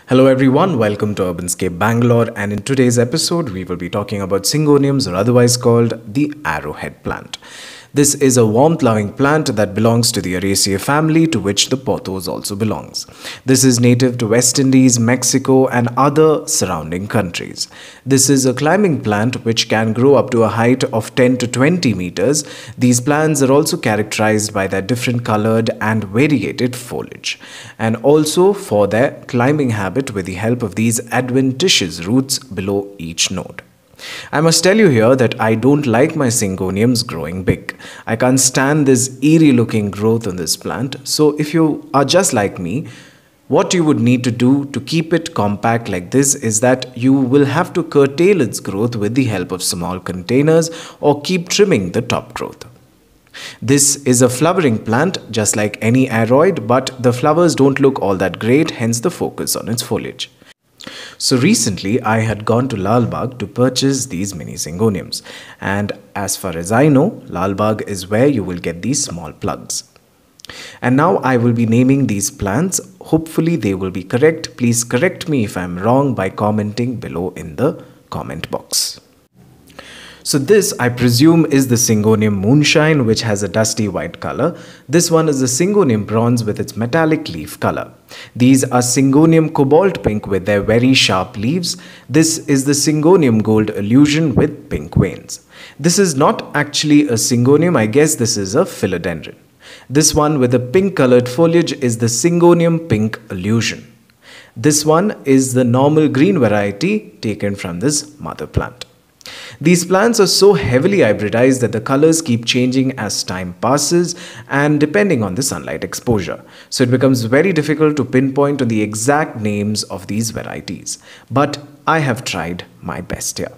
Hello everyone, welcome to Urbanscape Bangalore, and in today's episode we will be talking about Syngoniums, or otherwise called the arrowhead plant. This is a warmth-loving plant that belongs to the Araceae family, to which the pothos also belongs. This is native to West Indies, Mexico and other surrounding countries. This is a climbing plant which can grow up to a height of 10 to 20 meters. These plants are also characterized by their different colored and variegated foliage, and also for their climbing habit with the help of these adventitious roots below each node. I must tell you here that I don't like my Syngoniums growing big. I can't stand this eerie looking growth on this plant. So if you are just like me, what you would need to do to keep it compact like this is that you will have to curtail its growth with the help of small containers or keep trimming the top growth. This is a flowering plant just like any aroid, but the flowers don't look all that great, hence the focus on its foliage. So recently I had gone to Lal Bagh to purchase these mini Syngoniums, and as far as I know, Lal Bagh is where you will get these small plugs. And now I will be naming these plants. Hopefully they will be correct. Please correct me if I am wrong by commenting below in the comment box. So this, I presume, is the Syngonium Moonshine, which has a dusty white color. This one is the Syngonium Bronze with its metallic leaf color. These are Syngonium Cobalt Pink with their very sharp leaves. This is the Syngonium Gold Allusion with pink veins. This is not actually a Syngonium, I guess this is a philodendron. This one with the pink colored foliage is the Syngonium Pink Allusion. This one is the normal green variety taken from this mother plant. These plants are so heavily hybridized that the colors keep changing as time passes and depending on the sunlight exposure. So it becomes very difficult to pinpoint on the exact names of these varieties. But I have tried my best here.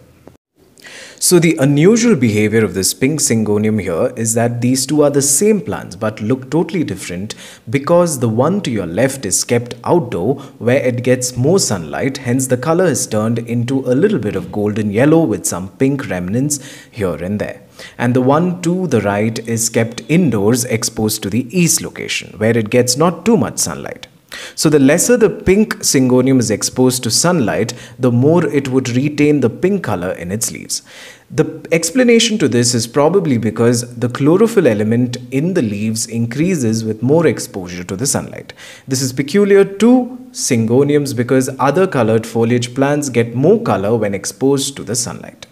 So the unusual behavior of this pink Syngonium here is that these two are the same plants but look totally different, because the one to your left is kept outdoor where it gets more sunlight, hence the color is turned into a little bit of golden yellow with some pink remnants here and there. And the one to the right is kept indoors exposed to the east location where it gets not too much sunlight. So the lesser the pink Syngonium is exposed to sunlight, the more it would retain the pink color in its leaves. The explanation to this is probably because the chlorophyll element in the leaves increases with more exposure to the sunlight. This is peculiar to Syngoniums because other colored foliage plants get more color when exposed to the sunlight.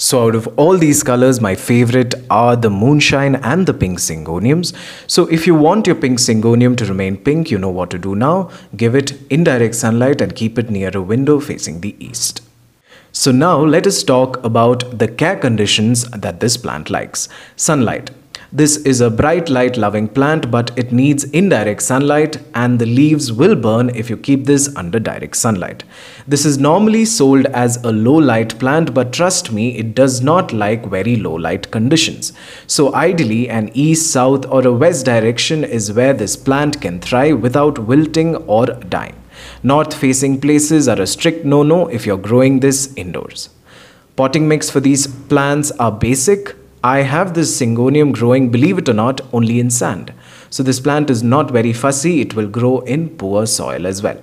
So out of all these colors, my favorite are the Moonshine and the pink Syngoniums. So if you want your pink Syngonium to remain pink, you know what to do now. Give it indirect sunlight and keep it near a window facing the east. So now let us talk about the care conditions that this plant likes. Sunlight. This is a bright light loving plant, but it needs indirect sunlight, and the leaves will burn if you keep this under direct sunlight. This is normally sold as a low light plant, but trust me, it does not like very low light conditions. So ideally an east, south or a west direction is where this plant can thrive without wilting or dying. North facing places are a strict no-no if you're growing this indoors. Potting mix for these plants are basic. I have this Syngonium growing, believe it or not, only in sand. So this plant is not very fussy, it will grow in poor soil as well.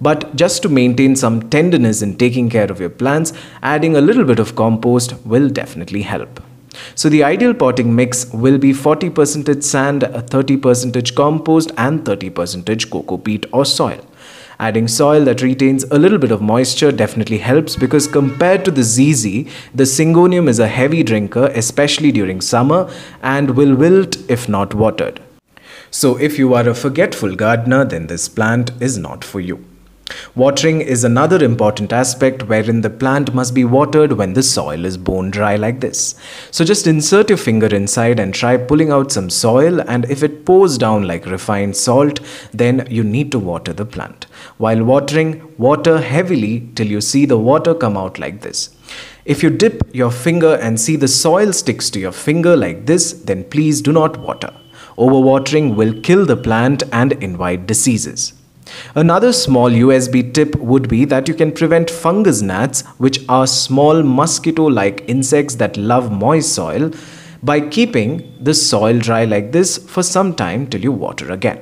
But just to maintain some tenderness in taking care of your plants, adding a little bit of compost will definitely help. So the ideal potting mix will be 40% sand, 30% compost and 30% coco peat or soil. Adding soil that retains a little bit of moisture definitely helps, because compared to the ZZ, the Syngonium is a heavy drinker, especially during summer, and will wilt if not watered. So if you are a forgetful gardener, then this plant is not for you. Watering is another important aspect, wherein the plant must be watered when the soil is bone dry like this. So just insert your finger inside and try pulling out some soil, and if it pours down like refined salt, then you need to water the plant. While watering, water heavily till you see the water come out like this. If you dip your finger and see the soil sticks to your finger like this, then please do not water. Overwatering will kill the plant and invite diseases. Another small USB tip would be that you can prevent fungus gnats, which are small mosquito-like insects that love moist soil, by keeping the soil dry like this for some time till you water again.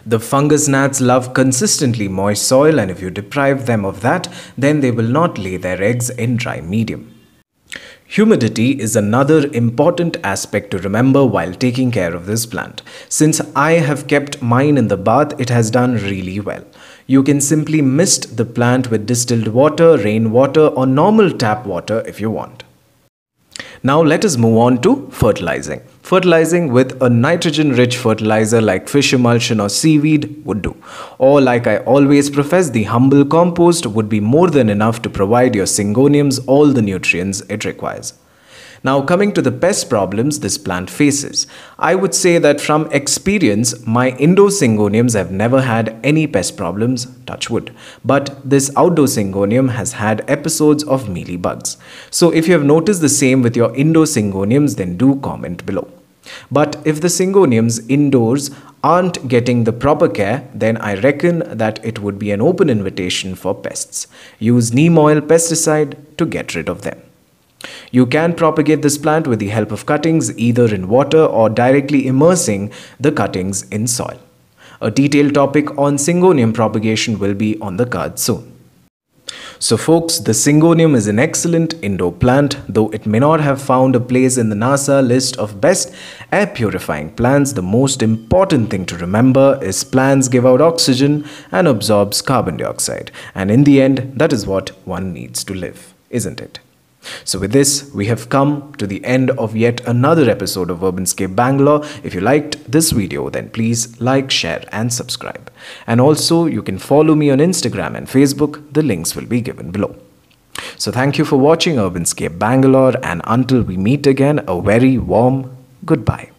The fungus gnats love consistently moist soil, and if you deprive them of that, then they will not lay their eggs in dry medium. Humidity is another important aspect to remember while taking care of this plant. Since I have kept mine in the bath, it has done really well. You can simply mist the plant with distilled water, rainwater, or normal tap water if you want. Now let us move on to fertilizing. Fertilizing with a nitrogen-rich fertilizer like fish emulsion or seaweed would do. Or like I always profess, the humble compost would be more than enough to provide your Syngoniums all the nutrients it requires. Now coming to the pest problems this plant faces, I would say that from experience, my indoor Syngoniums have never had any pest problems, touch wood. But this outdoor Syngonium has had episodes of mealy bugs. So if you have noticed the same with your indoor Syngoniums, then do comment below. But if the Syngoniums indoors aren't getting the proper care, then I reckon that it would be an open invitation for pests. Use neem oil pesticide to get rid of them. You can propagate this plant with the help of cuttings either in water or directly immersing the cuttings in soil. A detailed topic on Syngonium propagation will be on the card soon. So folks, the Syngonium is an excellent indoor plant. Though it may not have found a place in the NASA list of best air purifying plants, the most important thing to remember is plants give out oxygen and absorbs carbon dioxide. And in the end, that is what one needs to live, isn't it? So with this, we have come to the end of yet another episode of Urbanscape Bangalore. If you liked this video, then please like, share and subscribe. And also, you can follow me on Instagram and Facebook. The links will be given below. So thank you for watching Urbanscape Bangalore, and until we meet again, a very warm goodbye.